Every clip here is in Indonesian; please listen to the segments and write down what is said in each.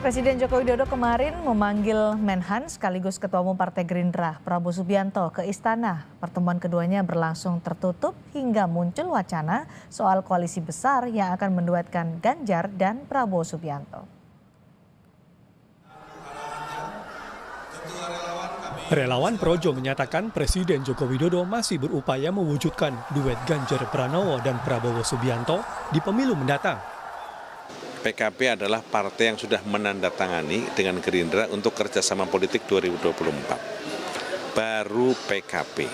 Presiden Joko Widodo kemarin memanggil Menhan sekaligus Ketua Umum Partai Gerindra Prabowo Subianto ke istana. Pertemuan keduanya berlangsung tertutup hingga muncul wacana soal koalisi besar yang akan menduetkan Ganjar dan Prabowo Subianto. Relawan Projo menyatakan Presiden Joko Widodo masih berupaya mewujudkan duet Ganjar Pranowo dan Prabowo Subianto di pemilu mendatang. PKB adalah partai yang sudah menandatangani dengan Gerindra untuk kerjasama politik 2024. Baru PKB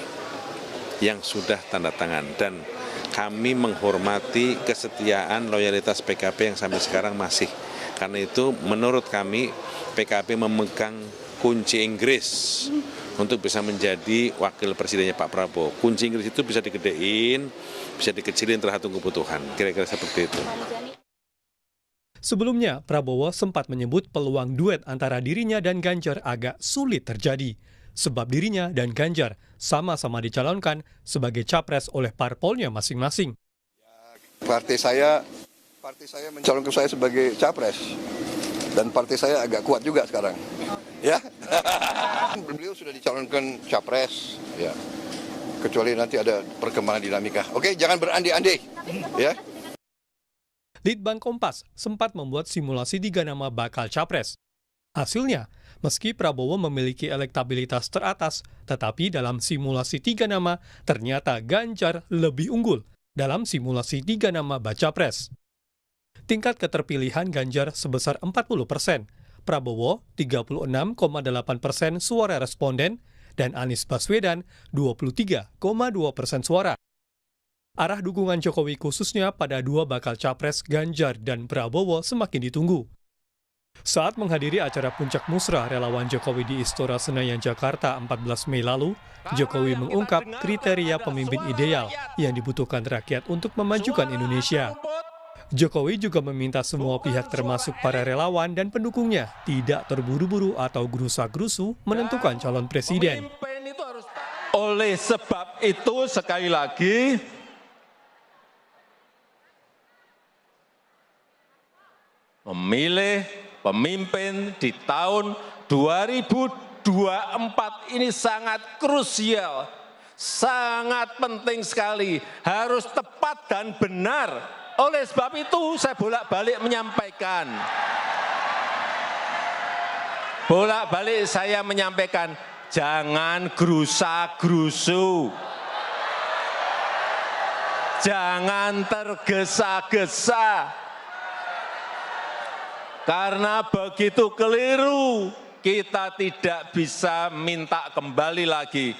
yang sudah tanda tangan, dan kami menghormati kesetiaan loyalitas PKB yang sampai sekarang masih. Karena itu menurut kami PKB memegang kunci Inggris untuk bisa menjadi wakil presidennya Pak Prabowo. Kunci Inggris itu bisa digedein, bisa dikecilin tergantung kebutuhan. Kira-kira seperti itu. Sebelumnya, Prabowo sempat menyebut peluang duet antara dirinya dan Ganjar agak sulit terjadi, sebab dirinya dan Ganjar sama-sama dicalonkan sebagai capres oleh parpolnya masing-masing. Partai saya mencalonkan saya sebagai capres, dan partai saya agak kuat juga sekarang. Ya, beliau sudah dicalonkan capres, ya. Kecuali nanti ada perkembangan dinamika. Oke, jangan berandai-andai, ya. Litbang Kompas sempat membuat simulasi 3 nama bakal capres. Hasilnya, meski Prabowo memiliki elektabilitas teratas, tetapi dalam simulasi 3 nama ternyata Ganjar lebih unggul dalam simulasi 3 nama baca pres. Tingkat keterpilihan Ganjar sebesar 40%, Prabowo 36,8% suara responden, dan Anies Baswedan 23,2% suara. Arah dukungan Jokowi khususnya pada 2 bakal capres Ganjar dan Prabowo semakin ditunggu. Saat menghadiri acara puncak musrah relawan Jokowi di Istora Senayan, Jakarta 14 Mei lalu, Jokowi mengungkap kriteria pemimpin ideal yang dibutuhkan rakyat untuk memajukan Indonesia. Jokowi juga meminta semua pihak termasuk para relawan dan pendukungnya tidak terburu-buru atau gerusa-gerusu menentukan calon presiden. Oleh sebab itu sekali lagi, memilih pemimpin di tahun 2024 ini sangat krusial, sangat penting sekali, harus tepat dan benar. Oleh sebab itu saya bolak-balik menyampaikan, jangan gerusa-gerusu, jangan tergesa-gesa. Karena begitu keliru, kita tidak bisa minta kembali lagi.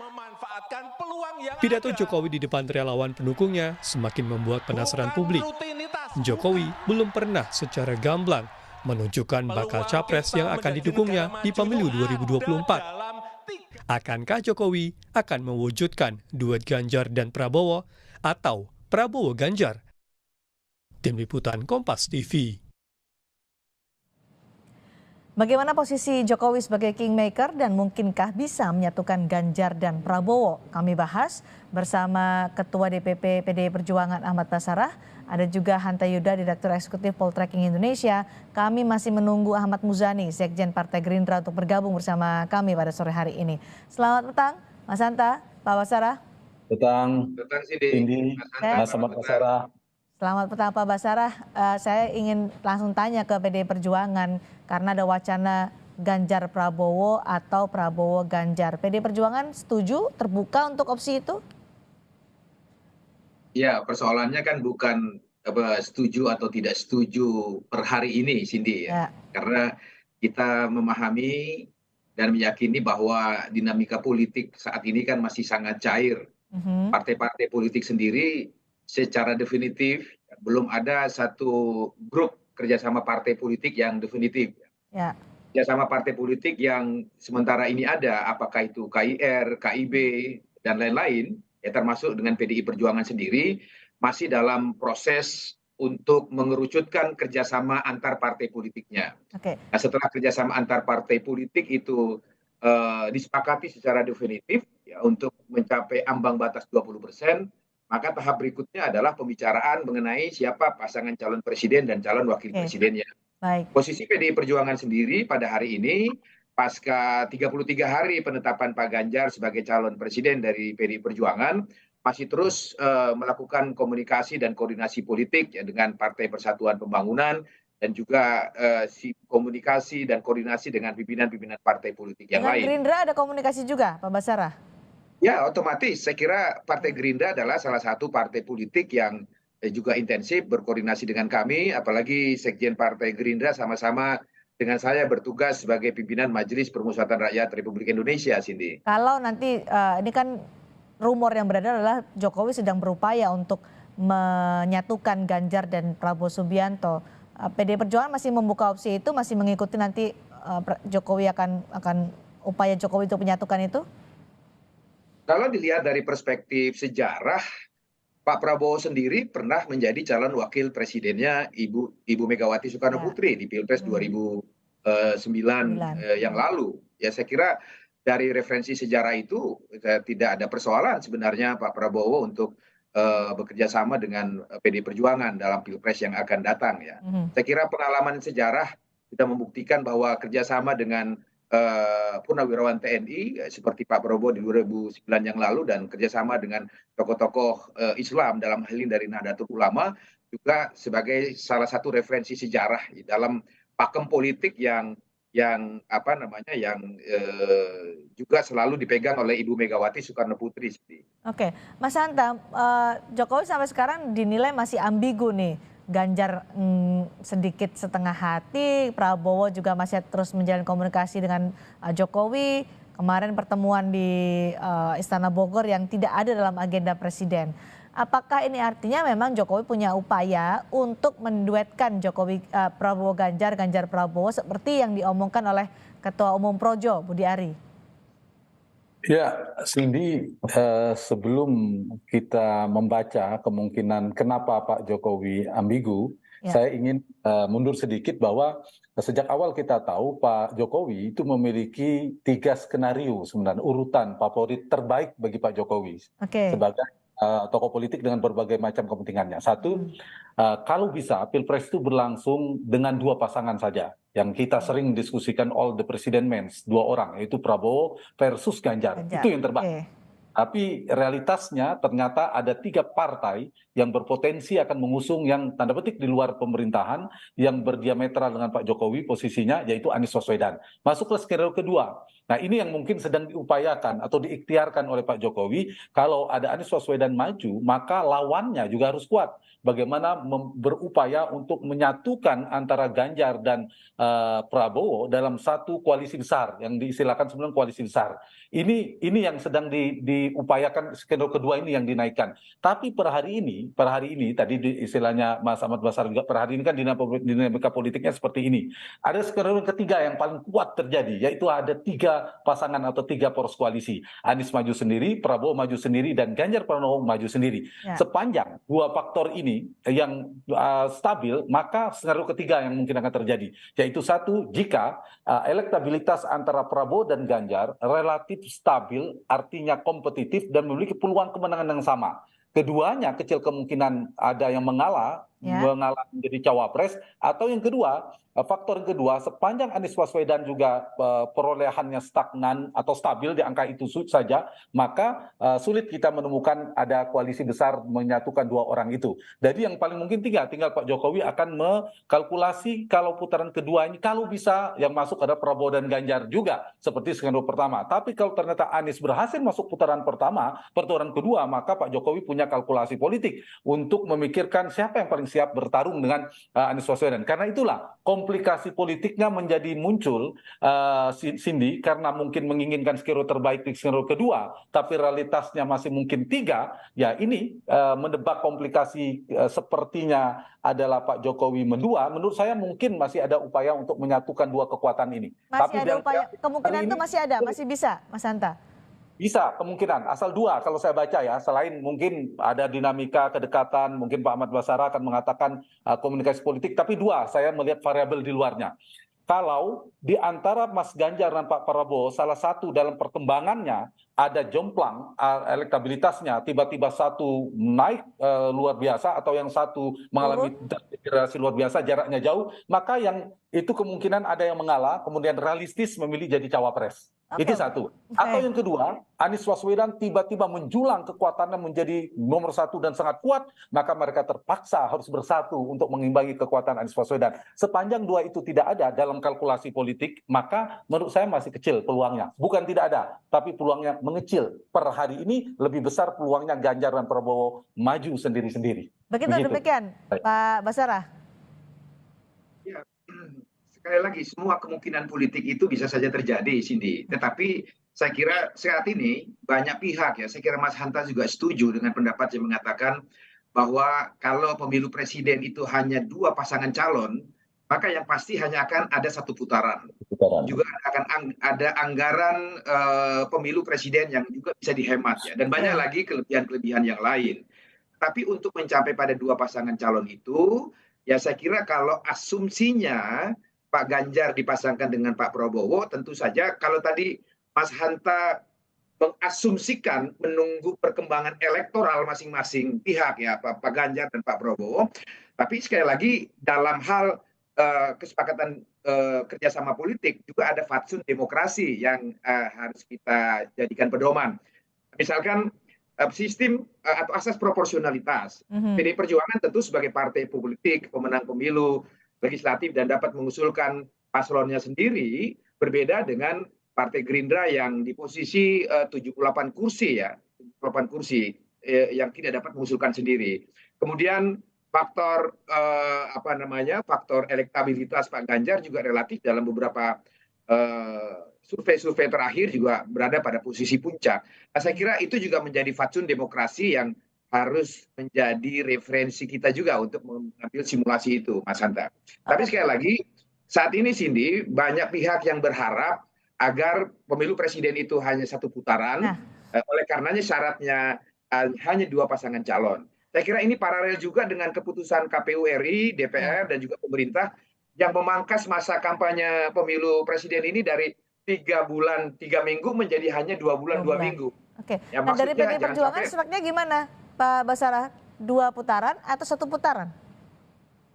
Memanfaatkan peluang yang Pidato Jokowi di depan relawan pendukungnya semakin membuat penasaran publik. Jokowi belum pernah secara gamblang menunjukkan bakal capres yang akan didukungnya di pemilu 2024. Akankah Jokowi akan mewujudkan duet Ganjar dan Prabowo atau Prabowo Ganjar? Tim Liputan Kompas TV. Bagaimana posisi Jokowi sebagai kingmaker dan mungkinkah bisa menyatukan Ganjar dan Prabowo? Kami bahas bersama Ketua DPP PDI Perjuangan Ahmad Basarah, ada juga Hanta Yuda, Direktur Eksekutif Poltreking Indonesia. Kami masih menunggu Ahmad Muzani, Sekjen Partai Gerindra untuk bergabung bersama kami pada sore hari ini. Selamat petang, Mas Hanta, Pak Basarah. Petang, Cindy, Mas Ahmad Basarah. Selamat petang Pak Basarah, saya ingin langsung tanya ke PDI Perjuangan karena ada wacana Ganjar Prabowo atau Prabowo Ganjar. PDI Perjuangan setuju terbuka untuk opsi itu? Ya, persoalannya kan bukan setuju atau tidak setuju per hari ini, Cindy ya. Karena kita memahami dan meyakini bahwa dinamika politik saat ini kan masih sangat cair. Partai-partai politik sendiri secara definitif belum ada satu grup kerjasama partai politik yang definitif. Kerjasama partai politik yang sementara ini ada, apakah itu KIR, KIB, dan lain-lain, ya termasuk dengan PDI Perjuangan sendiri, masih dalam proses untuk mengerucutkan kerjasama antar partai politiknya. Nah, setelah kerjasama antar partai politik itu disepakati secara definitif ya, untuk mencapai ambang batas 20%, maka tahap berikutnya adalah pembicaraan mengenai siapa pasangan calon presiden dan calon wakil presidennya. Baik. Posisi PDI Perjuangan sendiri pada hari ini, pasca 33 hari penetapan Pak Ganjar sebagai calon presiden dari PDI Perjuangan, masih terus melakukan komunikasi dan koordinasi politik ya, dengan Partai Persatuan Pembangunan, dan juga komunikasi dan koordinasi dengan pimpinan-pimpinan partai politik yang Dengan lain. Gerindra ada komunikasi juga, Pak Basarah? Ya, otomatis. Saya kira Partai Gerindra adalah salah satu partai politik yang juga intensif berkoordinasi dengan kami, apalagi Sekjen Partai Gerindra sama-sama dengan saya bertugas sebagai pimpinan Majelis Permusyawaratan Rakyat Republik Indonesia, Cindy. Kalau nanti ini kan rumor yang beredar adalah Jokowi sedang berupaya untuk menyatukan Ganjar dan Prabowo Subianto. PDI Perjuangan masih membuka opsi itu, masih mengikuti nanti Jokowi akan upaya Jokowi untuk menyatukan itu? Kalau dilihat dari perspektif sejarah, Pak Prabowo sendiri pernah menjadi calon wakil presidennya Ibu Megawati Soekarno Putri di Pilpres 2009 yang lalu. Ya, saya kira dari referensi sejarah itu tidak ada persoalan sebenarnya Pak Prabowo untuk bekerja sama dengan PDI Perjuangan dalam Pilpres yang akan datang ya. Saya kira pengalaman sejarah sudah membuktikan bahwa kerjasama dengan purnawirawan TNI seperti Pak Prabowo di 2009 yang lalu dan kerjasama dengan tokoh-tokoh Islam dalam hal ini dari Nahdlatul Ulama juga sebagai salah satu referensi sejarah dalam pakem politik yang juga selalu dipegang oleh Ibu Megawati Soekarno Putri. Oke, Mas Hanta, Jokowi sampai sekarang dinilai masih ambigu nih. Ganjar sedikit setengah hati, Prabowo juga masih terus menjalin komunikasi dengan Jokowi. Kemarin pertemuan di Istana Bogor yang tidak ada dalam agenda presiden. Apakah ini artinya memang Jokowi punya upaya untuk menduetkan Prabowo Ganjar, Ganjar Prabowo seperti yang diomongkan oleh Ketua Umum Projo, Budi Ari? Ya, Cindy, sebelum kita membaca kemungkinan kenapa Pak Jokowi ambigu, saya ingin mundur sedikit bahwa sejak awal kita tahu Pak Jokowi itu memiliki 3 skenario sebenarnya, urutan favorit terbaik bagi Pak Jokowi sebagai tokoh politik dengan berbagai macam kepentingannya. Satu, kalau bisa Pilpres itu berlangsung dengan 2 pasangan saja. Yang kita sering diskusikan all the president men, 2 orang, yaitu Prabowo versus Ganjar. Itu yang terbaik. Tapi realitasnya ternyata ada 3 partai yang berpotensi akan mengusung yang tanda petik di luar pemerintahan, yang berdiametral dengan Pak Jokowi posisinya, yaitu Anies Baswedan. Masuk ke skenario kedua. Nah, ini yang mungkin sedang diupayakan atau diikhtiarkan oleh Pak Jokowi. Kalau ada Anies Baswedan maju, maka lawannya juga harus kuat. Bagaimana berupaya untuk menyatukan antara Ganjar dan Prabowo dalam satu koalisi besar yang diistilahkan sebenarnya koalisi besar. Ini yang sedang diupayakan, skenario kedua ini yang dinaikkan. Tapi per hari ini tadi istilahnya Mas Ahmad Basarah juga, per hari ini kan dinamika politiknya seperti ini. Ada skenario ketiga yang paling kuat terjadi, yaitu ada 3 pasangan atau 3 poros koalisi. Anies maju sendiri, Prabowo maju sendiri, dan Ganjar Pranowo maju sendiri. Sepanjang 2 faktor ini yang stabil, maka skenario ketiga yang mungkin akan terjadi, yaitu 1, jika elektabilitas antara Prabowo dan Ganjar relatif stabil, artinya kompetitif dan memiliki peluang kemenangan yang sama. Keduanya kecil kemungkinan ada yang mengalah menjadi cawapres, atau yang kedua, faktor yang kedua, sepanjang Anies Baswedan juga perolehannya stagnan atau stabil di angka itu saja, maka sulit kita menemukan ada koalisi besar menyatukan 2 orang itu. Jadi yang paling mungkin tinggal Pak Jokowi akan mengkalkulasi kalau putaran kedua ini, kalau bisa yang masuk ada Prabowo dan Ganjar juga seperti skenario pertama. Tapi kalau ternyata Anies berhasil masuk putaran kedua, maka Pak Jokowi punya kalkulasi politik untuk memikirkan siapa yang paling siap bertarung dengan Anies Baswedan. Karena itulah komplikasi politiknya menjadi muncul, Cindy, karena mungkin menginginkan skenario terbaik di skenario kedua, tapi realitasnya masih mungkin 3, ya ini menebak komplikasi sepertinya adalah Pak Jokowi mendua. Menurut saya mungkin masih ada upaya untuk menyatukan 2 kekuatan ini. Masih ada upaya, kemungkinan itu masih ada, masih bisa, Mas Hanta? Bisa, kemungkinan. Asal 2 kalau saya baca ya. Selain mungkin ada dinamika kedekatan, mungkin Pak Ahmad Basarah akan mengatakan komunikasi politik. Tapi 2, saya melihat variabel di luarnya. Kalau di antara Mas Ganjar dan Pak Prabowo, salah satu dalam perkembangannya ada jomplang elektabilitasnya, tiba-tiba satu naik luar biasa atau yang satu mengalami degradasi luar biasa, jaraknya jauh, maka yang itu kemungkinan ada yang mengalah, kemudian realistis memilih jadi cawapres. Itu satu. Atau yang kedua, Anies Baswedan tiba-tiba menjulang kekuatannya menjadi nomor satu dan sangat kuat, maka mereka terpaksa harus bersatu untuk mengimbangi kekuatan Anies Baswedan. Sepanjang dua itu tidak ada dalam kalkulasi politik, maka menurut saya masih kecil peluangnya. Bukan tidak ada, tapi peluangnya mengecil. Per hari ini lebih besar peluangnya Ganjar dan Prabowo maju sendiri-sendiri. Begitu demikian, Pak Basarah. Ya, sekali lagi, semua kemungkinan politik itu bisa saja terjadi, Cindy. Tetapi saya kira saat ini banyak pihak, ya, saya kira Mas Hanta juga setuju dengan pendapat yang mengatakan bahwa kalau pemilu presiden itu hanya 2 pasangan calon, maka yang pasti hanya akan ada 1 putaran. Juga akan ada anggaran pemilu presiden yang juga bisa dihemat, ya. Dan banyak lagi kelebihan-kelebihan yang lain. Tapi untuk mencapai pada 2 pasangan calon itu, ya saya kira kalau asumsinya Pak Ganjar dipasangkan dengan Pak Prabowo, tentu saja kalau tadi Mas Hanta mengasumsikan menunggu perkembangan elektoral masing-masing pihak, ya, Pak Ganjar dan Pak Prabowo, tapi sekali lagi dalam hal kesepakatan kerjasama politik juga ada fatsun demokrasi yang harus kita jadikan pedoman. Misalkan sistem atau asas proporsionalitas. PDI Perjuangan tentu sebagai partai politik, pemenang pemilu legislatif dan dapat mengusulkan paslonnya sendiri, berbeda dengan Partai Gerindra yang di posisi 78 kursi, ya, 78 kursi yang tidak dapat mengusulkan sendiri. Kemudian faktor faktor elektabilitas Pak Ganjar juga relatif dalam beberapa survei-survei terakhir juga berada pada posisi puncak. Nah, saya kira itu juga menjadi fatsun demokrasi yang harus menjadi referensi kita juga untuk mengambil simulasi itu, Mas Hanta. Tapi sekali lagi, saat ini Cindy, banyak pihak yang berharap agar pemilu presiden itu hanya 1 putaran, oleh karenanya syaratnya hanya 2 pasangan calon. Saya kira ini paralel juga dengan keputusan KPU RI, DPR, dan juga pemerintah yang memangkas masa kampanye pemilu presiden ini dari 3 bulan 3 minggu menjadi hanya 2 bulan 2 minggu. Oke. Ya, nah, dari PDI Perjuangan sebenarnya gimana, Pak Basarah? 2 putaran atau 1 putaran?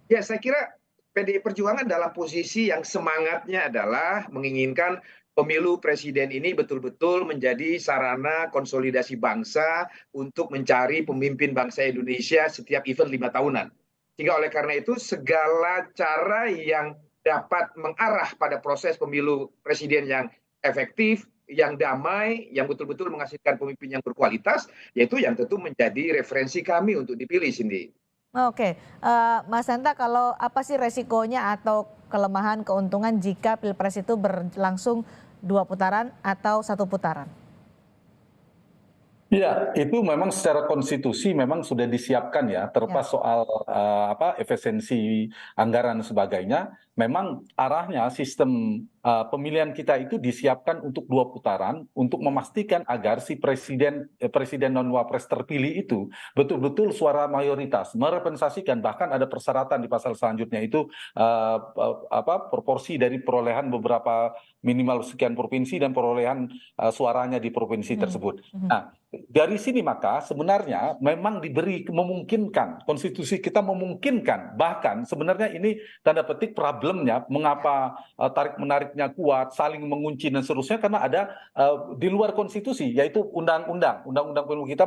Ya, saya kira PDI Perjuangan dalam posisi yang semangatnya adalah menginginkan pemilu presiden ini betul-betul menjadi sarana konsolidasi bangsa untuk mencari pemimpin bangsa Indonesia setiap event 5 tahunan. Sehingga oleh karena itu segala cara yang dapat mengarah pada proses pemilu presiden yang efektif, yang damai, yang betul-betul menghasilkan pemimpin yang berkualitas, yaitu yang tentu menjadi referensi kami untuk dipilih, Cindy. Oke, Mas Hanta, kalau apa sih resikonya atau kelemahan keuntungan jika Pilpres itu berlangsung 2 putaran atau 1 putaran? Ya, itu memang secara konstitusi memang sudah disiapkan, ya, terlepas soal efisiensi anggaran dan sebagainya. Memang arahnya sistem pemilihan kita itu disiapkan untuk 2 putaran untuk memastikan agar si presiden dan wapres terpilih itu betul-betul suara mayoritas, merepresentasikan, bahkan ada persyaratan di pasal selanjutnya itu proporsi dari perolehan beberapa minimal sekian provinsi dan perolehan suaranya di provinsi tersebut. Nah, dari sini maka sebenarnya memang memungkinkan, konstitusi kita memungkinkan, bahkan sebenarnya ini tanda petik problemnya mengapa tarik-menariknya kuat, saling mengunci dan seterusnya, karena ada di luar konstitusi, yaitu undang-undang pemilu kita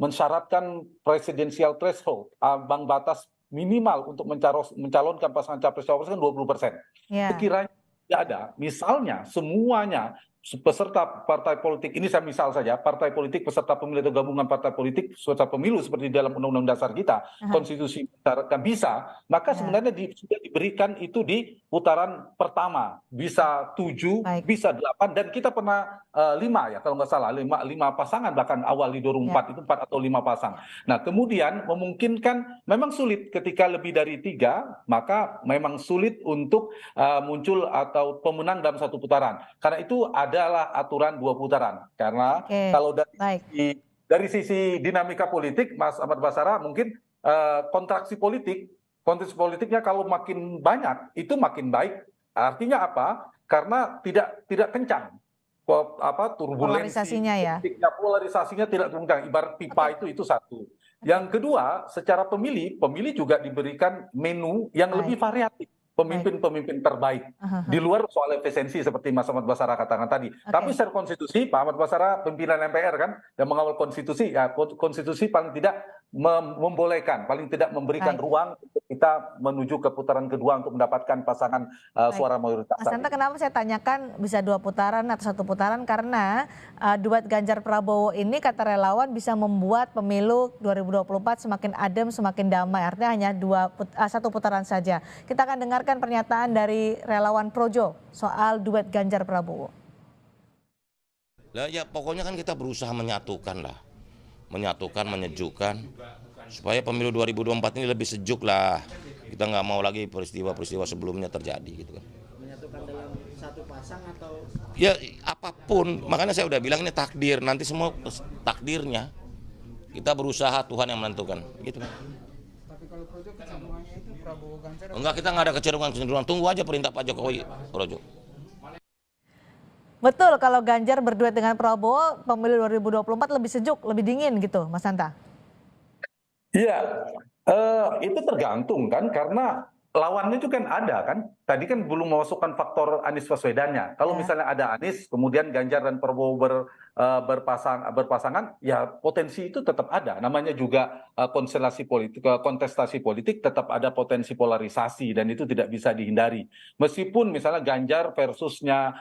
mensyaratkan presidensial threshold, ambang batas minimal untuk mencalonkan pasangan capres-cawapres kan 20%. Sekiranya tidak ada, misalnya semuanya peserta partai politik, ini saya misal saja, partai politik peserta pemilu atau gabungan partai politik peserta pemilu seperti dalam undang-undang dasar kita, konstitusi mensyaratkan bisa, maka sebenarnya sudah diberikan itu di putaran pertama, bisa 7, bisa 8, dan kita pernah 5 ya kalau nggak salah, 5 pasangan bahkan awal di 2004 itu 4 atau 5 pasang. Nah, kemudian memungkinkan, memang sulit ketika lebih dari 3, maka memang sulit untuk muncul atau pemenang dalam 1 putaran. Karena itu adalah aturan 2 putaran. Karena kalau dari sisi dinamika politik, Mas Ahmad Basarah, mungkin kontraksi politiknya kalau makin banyak itu makin baik. Artinya apa? Karena tidak kencang. turbulensi polarisasinya ya. polarisasinya tidak turunkan. Ibarat pipa itu satu. Yang kedua, secara pemilih juga diberikan menu yang lebih variatif. Pemimpin-pemimpin terbaik di luar soal efisiensi seperti Mas Ahmad Basara katakan tadi. Tapi secara konstitusi, Pak Ahmad Basara pimpinan MPR kan yang mengawal konstitusi, ya konstitusi paling tidak membolehkan, paling tidak memberikan ruang untuk kita menuju ke putaran kedua untuk mendapatkan pasangan suara mayoritas. Mas Hanta, kenapa saya tanyakan bisa 2 putaran atau 1 putaran? Karena duet Ganjar Prabowo ini kata relawan bisa membuat pemilu 2024 semakin adem, semakin damai. Artinya hanya 1 putaran saja. Kita akan dengarkan pernyataan dari relawan Projo soal duet Ganjar Prabowo. Ya pokoknya kan kita berusaha menyatukan, menyejukkan supaya pemilu 2024 ini lebih sejuk lah. Kita nggak mau lagi peristiwa-peristiwa sebelumnya terjadi gitu kan. Menyatukan dalam satu pasang atau? Ya apapun, makanya saya udah bilang ini takdir, nanti semua takdirnya. Kita berusaha, Tuhan yang menentukan, gitu kan. Tapi kalau Projo kecenderungannya itu Prabowo Ganjar? Enggak, kita nggak ada kecenderungan, tunggu aja perintah Pak Jokowi, Projo. Betul, kalau Ganjar berduet dengan Prabowo, pemilu 2024 lebih sejuk, lebih dingin gitu, Mas Hanta? Iya, itu tergantung kan, karena lawannya itu kan ada kan. Tadi kan belum memasukkan faktor Anies Baswedannya. Kalau misalnya ada Anies, kemudian Ganjar dan Prabowo berpasangan, ya potensi itu tetap ada. Namanya juga konstelasi politik, kontestasi politik tetap ada potensi polarisasi dan itu tidak bisa dihindari. Meskipun misalnya Ganjar versusnya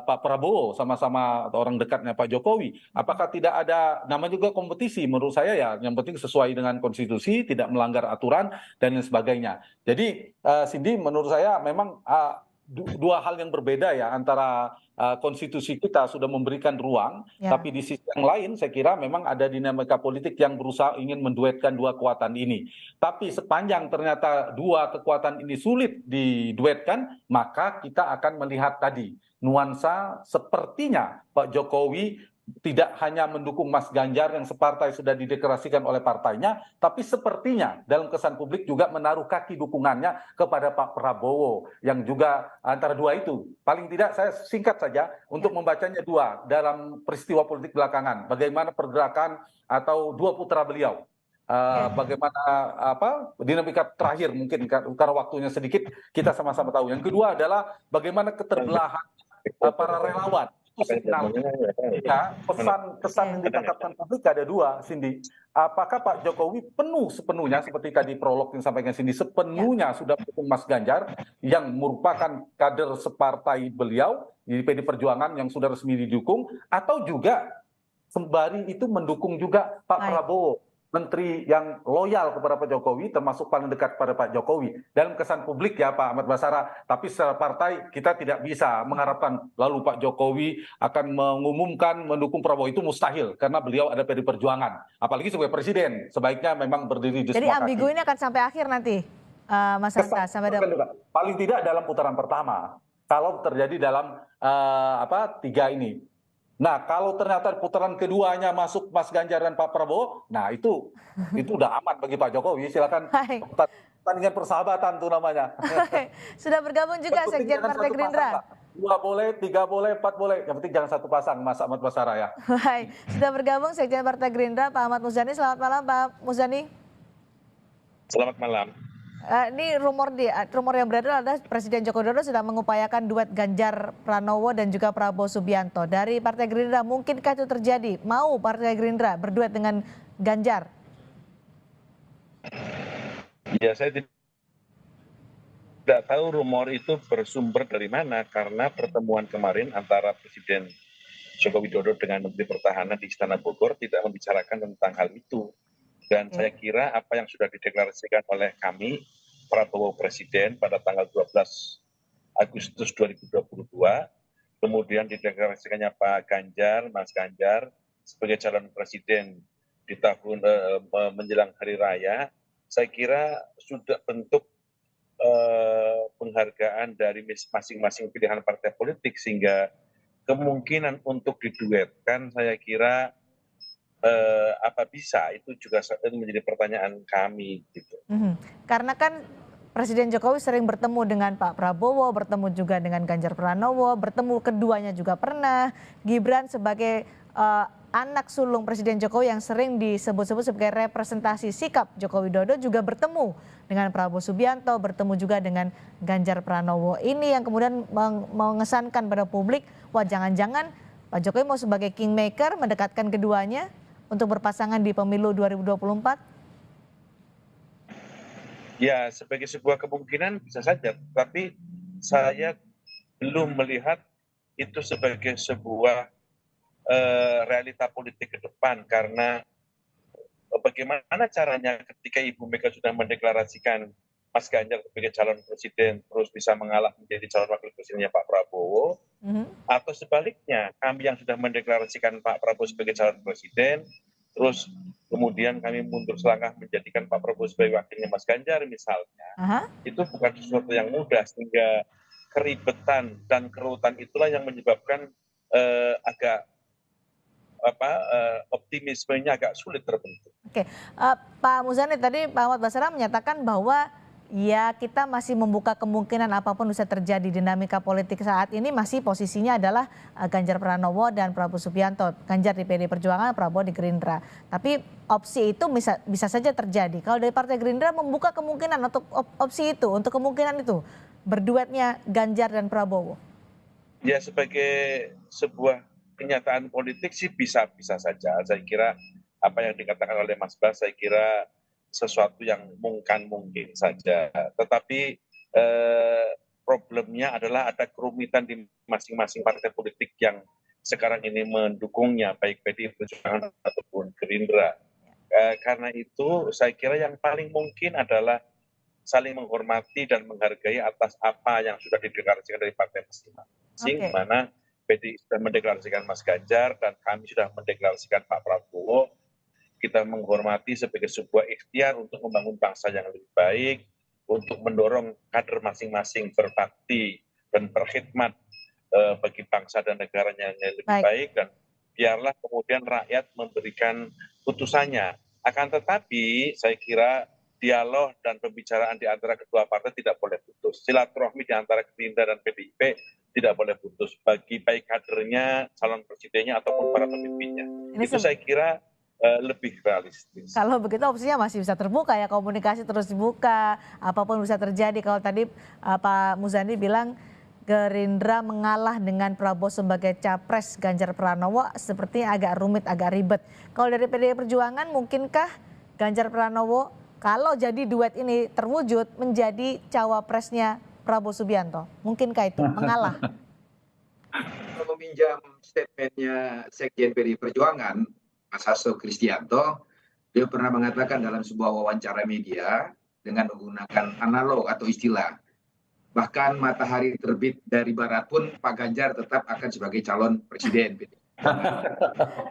Pak Prabowo sama-sama orang dekatnya Pak Jokowi, apakah tidak ada namanya juga kompetisi? Menurut saya ya yang penting sesuai dengan konstitusi, tidak melanggar aturan dan lain sebagainya. Jadi Cindy, menurut saya memang dua hal yang berbeda ya antara konstitusi kita sudah memberikan ruang, tapi di sisi yang lain saya kira memang ada dinamika politik yang berusaha ingin menduetkan dua kekuatan ini. Tapi sepanjang ternyata dua kekuatan ini sulit diduetkan, maka kita akan melihat tadi nuansa sepertinya Pak Jokowi tidak hanya mendukung Mas Ganjar yang separtai sudah dideklarasikan oleh partainya, tapi sepertinya dalam kesan publik juga menaruh kaki dukungannya kepada Pak Prabowo yang juga antara dua itu. Paling tidak saya singkat saja untuk membacanya dua dalam peristiwa politik belakangan. Bagaimana pergerakan atau dua putra beliau. Bagaimana dinamika terakhir mungkin karena waktunya sedikit kita sama-sama tahu. Yang kedua adalah bagaimana keterbelahan para relawan. Pesan yang ditangkapkan publik ada dua, Cindy. Apakah Pak Jokowi sepenuhnya seperti tadi prolog yang sampaikan Cindy, sepenuhnya sudah mendukung Mas Ganjar yang merupakan kader separtai beliau di PD Perjuangan yang sudah resmi didukung, atau juga sembari itu mendukung juga Pak Prabowo, menteri yang loyal kepada Pak Jokowi, termasuk paling dekat pada Pak Jokowi. Dalam kesan publik ya Pak Ahmad Basara, tapi secara partai kita tidak bisa mengharapkan lalu Pak Jokowi akan mengumumkan mendukung Prabowo, itu mustahil karena beliau ada PD Perjuangan. Apalagi sebagai presiden, sebaiknya memang berdiri di semua kaki. Jadi ambigu ini akan sampai akhir nanti, Mas Hanta? Paling tidak dalam putaran pertama, kalau terjadi dalam tiga ini. Nah, kalau ternyata putaran keduanya masuk Mas Ganjar dan Pak Prabowo, nah itu udah aman bagi Pak Jokowi. Silakan pertandingan persahabatan tuh namanya. Sudah bergabung juga Sekjen Partai Gerindra. 2 boleh, 3 boleh, 4 boleh. Yang penting jangan satu pasang, Mas Ahmad Basara ya. Baik, sudah bergabung Sekjen Partai Gerindra Pak Ahmad Muzani. Selamat malam Pak Muzani. Selamat malam. Ini rumor yang beredar adalah Presiden Joko Widodo sudah mengupayakan duet Ganjar Pranowo dan juga Prabowo Subianto. Dari Partai Gerindra, mungkinkah itu terjadi? Mau Partai Gerindra berduet dengan Ganjar? Ya, saya tidak tahu rumor itu bersumber dari mana, karena pertemuan kemarin antara Presiden Joko Widodo dengan Menteri Pertahanan di Istana Bogor tidak membicarakan tentang hal itu. Dan saya kira apa yang sudah dideklarasikan oleh kami, Prabowo Presiden pada tanggal 12 Agustus 2022, kemudian dideklarasikannya Pak Ganjar, Mas Ganjar, sebagai calon presiden di tahun menjelang Hari Raya, saya kira sudah bentuk penghargaan dari masing-masing pilihan partai politik, sehingga kemungkinan untuk diduetkan saya kira apa bisa, itu juga menjadi pertanyaan kami gitu. Karena kan Presiden Jokowi sering bertemu dengan Pak Prabowo, bertemu juga dengan Ganjar Pranowo, bertemu keduanya juga pernah. Gibran sebagai anak sulung Presiden Jokowi yang sering disebut-sebut sebagai representasi sikap Joko Widodo juga bertemu dengan Prabowo Subianto, bertemu juga dengan Ganjar Pranowo. Ini yang kemudian mengesankan pada publik, wah jangan-jangan Pak Jokowi mau sebagai kingmaker mendekatkan keduanya untuk berpasangan di pemilu 2024? Ya, sebagai sebuah kemungkinan bisa saja, tapi saya belum melihat itu sebagai sebuah realita politik ke depan, karena bagaimana caranya ketika Ibu Mega sudah mendeklarasikan Mas Ganjar sebagai calon presiden terus bisa mengalah menjadi calon wakil presidennya Pak Prabowo, atau sebaliknya kami yang sudah mendeklarasikan Pak Prabowo sebagai calon presiden terus kemudian kami mundur selangkah menjadikan Pak Prabowo sebagai wakilnya Mas Ganjar misalnya, itu bukan sesuatu yang mudah, sehingga keribetan dan kerutan itulah yang menyebabkan agak optimismenya agak sulit terbentuk. Oke, Pak Muzani, tadi Pak Ahmad Basara menyatakan bahwa ya kita masih membuka kemungkinan apapun bisa terjadi. Dinamika politik saat ini masih posisinya adalah Ganjar Pranowo dan Prabowo Subianto. Ganjar di PD Perjuangan, Prabowo di Gerindra. Tapi opsi itu bisa saja terjadi. Kalau dari Partai Gerindra membuka kemungkinan untuk opsi itu, untuk kemungkinan itu berduetnya Ganjar dan Prabowo. Ya, sebagai sebuah kenyataan politik sih bisa saja. Saya kira apa yang dikatakan oleh Mas Bas, saya kira sesuatu yang mungkin saja. Tetapi problemnya adalah ada kerumitan di masing-masing partai politik yang sekarang ini mendukungnya, baik PDI Perjuangan ataupun Gerindra. Karena itu saya kira yang paling mungkin adalah saling menghormati dan menghargai atas apa yang sudah dideklarasikan dari partai masing-masing, di mana PDI sudah mendeklarasikan Mas Ganjar dan kami sudah mendeklarasikan Pak Prabowo. Kita menghormati sebagai sebuah ikhtiar untuk membangun bangsa yang lebih baik, untuk mendorong kader masing-masing berbakti dan berkhidmat bagi bangsa dan negaranya yang lebih baik, dan biarlah kemudian rakyat memberikan putusannya. Akan tetapi saya kira dialog dan pembicaraan di antara kedua partai tidak boleh putus. Silaturahmi di antara Gerindra dan PDIP tidak boleh putus, bagi baik kadernya, calon presidennya ataupun para pemimpinnya. Itu saya kira lebih realistis. Kalau begitu opsinya masih bisa terbuka ya, komunikasi terus dibuka, apapun bisa terjadi. Kalau tadi Pak Muzani bilang Gerindra mengalah dengan Prabowo sebagai capres Ganjar Pranowo, sepertinya agak rumit, agak ribet. Kalau dari PDI Perjuangan, mungkinkah Ganjar Pranowo kalau jadi duet ini terwujud menjadi cawapresnya Prabowo Subianto? Mungkinkah itu mengalah? Meminjam statementnya Sekjen PDI Perjuangan, Mas Hasto Kristianto, dia pernah mengatakan dalam sebuah wawancara media dengan menggunakan analog atau istilah, bahkan matahari terbit dari barat pun Pak Ganjar tetap akan sebagai calon presiden.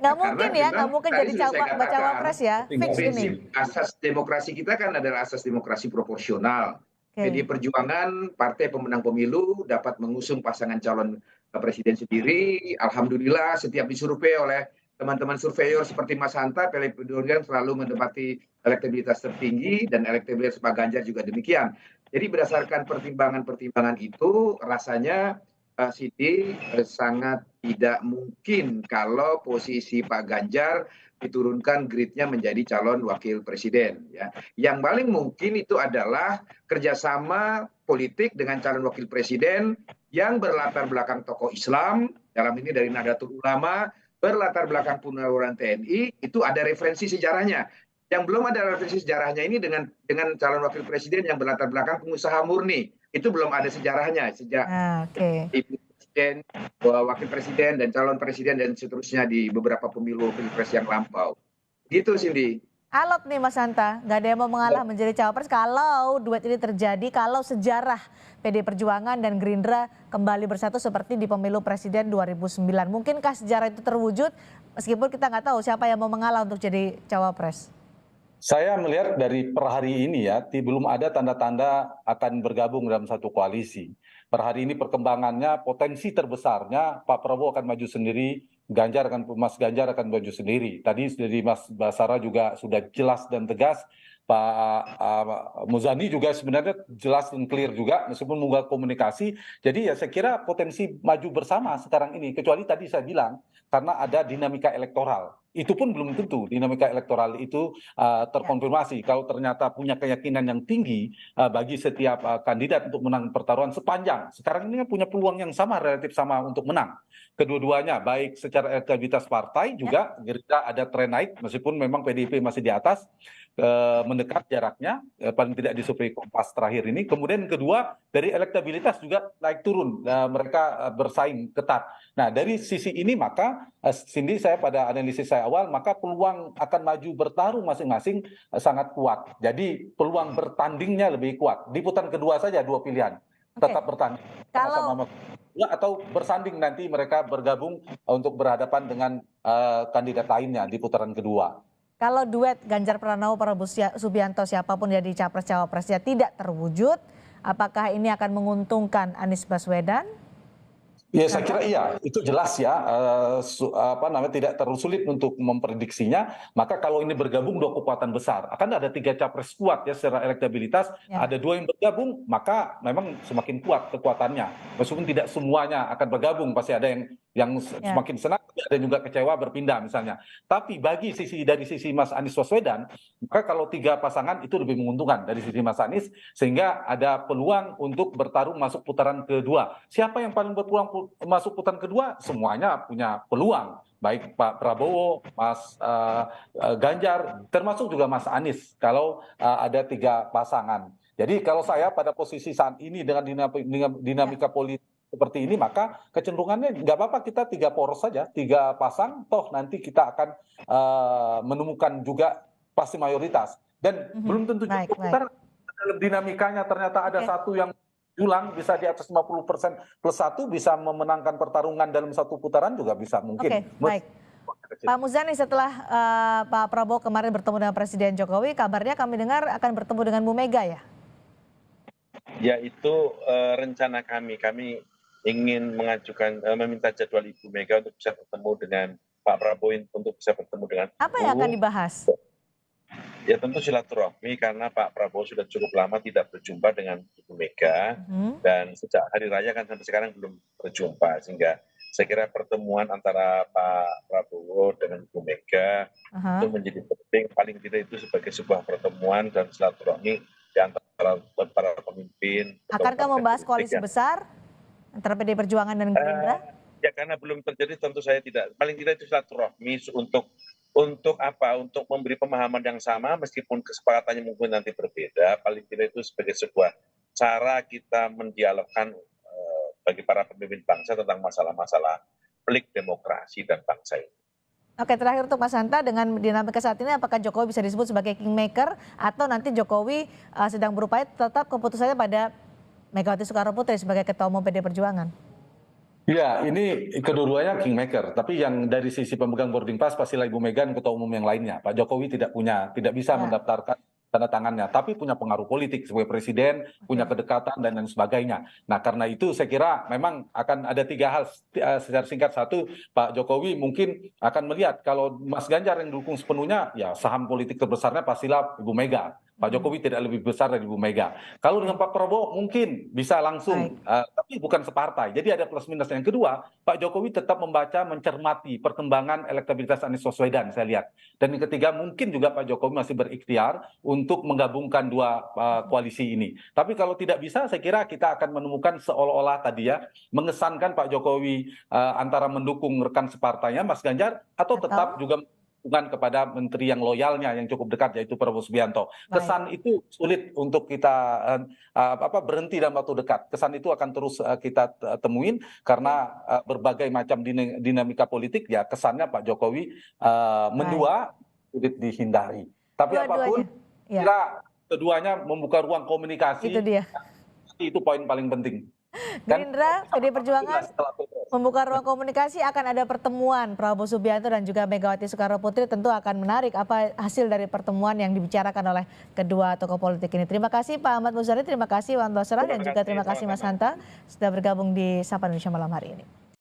Nggak mungkin ya, nggak mungkin jadi cawapres ya, fix ini. Asas demokrasi kita kan adalah asas demokrasi proporsional. PDI Perjuangan, partai pemenang pemilu, dapat mengusung pasangan calon presiden sendiri. Alhamdulillah setiap disurvei oleh teman-teman surveyor seperti Mas Hanta, PDI Perjuangan selalu menempati elektabilitas tertinggi, dan elektabilitas Pak Ganjar juga demikian. Jadi berdasarkan pertimbangan-pertimbangan itu, rasanya Siti sangat tidak mungkin kalau posisi Pak Ganjar diturunkan gridnya menjadi calon wakil presiden. Ya. Yang paling mungkin itu adalah kerjasama politik dengan calon wakil presiden yang berlatar belakang tokoh Islam, dalam ini dari Nahdlatul Ulama, berlatar belakang Purnawirawan TNI, itu ada referensi sejarahnya. Yang belum ada referensi sejarahnya ini dengan calon wakil presiden yang berlatar belakang pengusaha murni, itu belum ada sejarahnya sejak presiden, wakil presiden dan calon presiden dan seterusnya di beberapa pemilu pilpres yang lampau. Gitu Cindy. Alot nih Mas Hanta, nggak ada yang mau mengalah menjadi cawapres kalau duet ini terjadi, kalau sejarah PDI Perjuangan dan Gerindra kembali bersatu seperti di pemilu presiden 2009. Mungkinkah sejarah itu terwujud meskipun kita nggak tahu siapa yang mau mengalah untuk jadi cawapres? Saya melihat dari per hari ini ya, belum ada tanda-tanda akan bergabung dalam satu koalisi. Per hari ini perkembangannya, potensi terbesarnya Pak Prabowo akan maju sendiri, Mas Ganjar akan maju sendiri. Tadi dari Mas Basara juga sudah jelas dan tegas Pak Muzani juga sebenarnya jelas dan clear juga meskipun membuka komunikasi. Jadi ya saya kira potensi maju bersama sekarang ini, kecuali tadi saya bilang karena ada dinamika elektoral. Itu pun belum tentu dinamika elektoral itu terkonfirmasi. Kalau ternyata punya keyakinan yang tinggi bagi setiap kandidat untuk menang pertarungan sepanjang. Sekarang ini punya peluang yang sama, relatif sama untuk menang. Kedua-duanya, baik secara elektabilitas partai juga, Gerindra ada tren naik, meskipun memang PDIP masih di atas, mendekat jaraknya, paling tidak di survei Kompas terakhir ini. Kemudian kedua, dari elektabilitas juga naik turun, mereka bersaing ketat. Nah, dari sisi ini maka, Cindy, saya pada analisis saya awal, maka peluang akan maju bertarung masing-masing sangat kuat. Jadi peluang bertandingnya lebih kuat. Di putaran kedua saja dua pilihan, tetap bertanding. Sama-sama atau bersanding nanti mereka bergabung untuk berhadapan dengan kandidat lainnya di putaran kedua. Kalau duet Ganjar Pranowo, Prabowo Subianto siapapun jadi capres-cawapresnya tidak terwujud, apakah ini akan menguntungkan Anies Baswedan? Ya saya kira iya, itu jelas ya, tidak terlalu sulit untuk memprediksinya. Maka kalau ini bergabung dua kekuatan besar, akan ada 3 capres kuat ya secara elektabilitas, ada 2 yang bergabung, maka memang semakin kuat kekuatannya. Meskipun tidak semuanya akan bergabung, pasti ada yang semakin senang, ada juga kecewa berpindah misalnya. Tapi dari sisi Mas Anies Baswedan, maka kalau 3 pasangan itu lebih menguntungkan dari sisi Mas Anies, sehingga ada peluang untuk bertarung masuk putaran kedua. Siapa yang paling berpeluang masuk putaran kedua? Semuanya punya peluang, baik Pak Prabowo, Mas Ganjar, termasuk juga Mas Anies kalau ada 3 pasangan. Jadi kalau saya pada posisi saat ini dengan dinamika politik seperti ini, maka kecenderungannya nggak apa-apa kita 3 poros saja, 3 pasang, toh nanti kita akan menemukan juga pasti mayoritas. Dan belum tentu juga dalam dinamikanya ternyata ada satu yang julang bisa di atas 50% plus 1 bisa memenangkan pertarungan dalam satu putaran juga bisa mungkin. Baik. Pak Muzani, setelah Pak Prabowo kemarin bertemu dengan Presiden Jokowi, kabarnya kami dengar akan bertemu dengan Bu Mega ya? Ya itu rencana kami ingin meminta jadwal Ibu Mega untuk bisa bertemu dengan Pak Prabowo, untuk bisa bertemu dengan apa yang akan dibahas? Ya tentu silaturahmi, karena Pak Prabowo sudah cukup lama tidak berjumpa dengan Ibu Mega, dan sejak hari raya kan sampai sekarang belum berjumpa, sehingga saya kira pertemuan antara Pak Prabowo dengan Ibu Mega itu menjadi penting, paling tidak itu sebagai sebuah pertemuan dan silaturahmi di antara para pemimpin. Akankah membahas koalisi besar antara PDI Perjuangan dan Gerindra? Ya karena belum terjadi tentu saya tidak. Paling tidak itu silaturahmi untuk apa? Untuk memberi pemahaman yang sama meskipun kesepakatannya mungkin nanti berbeda. Paling tidak itu sebagai sebuah cara kita mendialogkan bagi para pemimpin bangsa tentang masalah-masalah pelik demokrasi dan bangsa ini. Oke, terakhir untuk Mas Hanta, dengan dinamika saat ini apakah Jokowi bisa disebut sebagai kingmaker atau nanti Jokowi sedang berupaya tetap keputusannya pada Megawati Soekarnoputri sebagai Ketua Umum PDI Perjuangan? Ya, ini kedua-duanya kingmaker. Tapi yang dari sisi pemegang boarding pass pastilah Ibu Mega dan Ketua Umum yang lainnya. Pak Jokowi tidak bisa mendaftarkan tanda tangannya, tapi punya pengaruh politik sebagai presiden, punya kedekatan dan lain sebagainya. Nah, karena itu saya kira memang akan ada 3 hal secara singkat. Satu, Pak Jokowi mungkin akan melihat kalau Mas Ganjar yang dukung sepenuhnya, ya saham politik terbesarnya pastilah Ibu Mega. Pak Jokowi tidak lebih besar dari Ibu Mega. Kalau dengan Pak Prabowo mungkin bisa langsung, tapi bukan separtai. Jadi ada plus minus. Yang kedua, Pak Jokowi tetap membaca, mencermati perkembangan elektabilitas Anies Baswedan, saya lihat. Dan yang ketiga, mungkin juga Pak Jokowi masih berikhtiar untuk menggabungkan 2 koalisi ini. Tapi kalau tidak bisa, saya kira kita akan menemukan seolah-olah tadi ya, mengesankan Pak Jokowi antara mendukung rekan separtainya, Mas Ganjar, atau tetap juga kepada menteri yang loyalnya yang cukup dekat, yaitu Prabowo Subianto. Kesan itu sulit untuk kita berhenti dalam waktu dekat. Kesan itu akan terus kita temuin karena berbagai macam dinamika politik, ya kesannya Pak Jokowi mendua, sulit dihindari. Tapi apapun, kira keduanya membuka ruang komunikasi. Itu dia. Itu poin paling penting. Gerindra, PDI Perjuangan membuka ruang komunikasi, akan ada pertemuan Prabowo Subianto dan juga Megawati Soekarnoputri, tentu akan menarik apa hasil dari pertemuan yang dibicarakan oleh kedua tokoh politik ini. Terima kasih Pak Ahmad Muzani, terima kasih Wan Basara, dan juga terima kasih Mas Hanta sudah bergabung di Sapa Indonesia malam hari ini.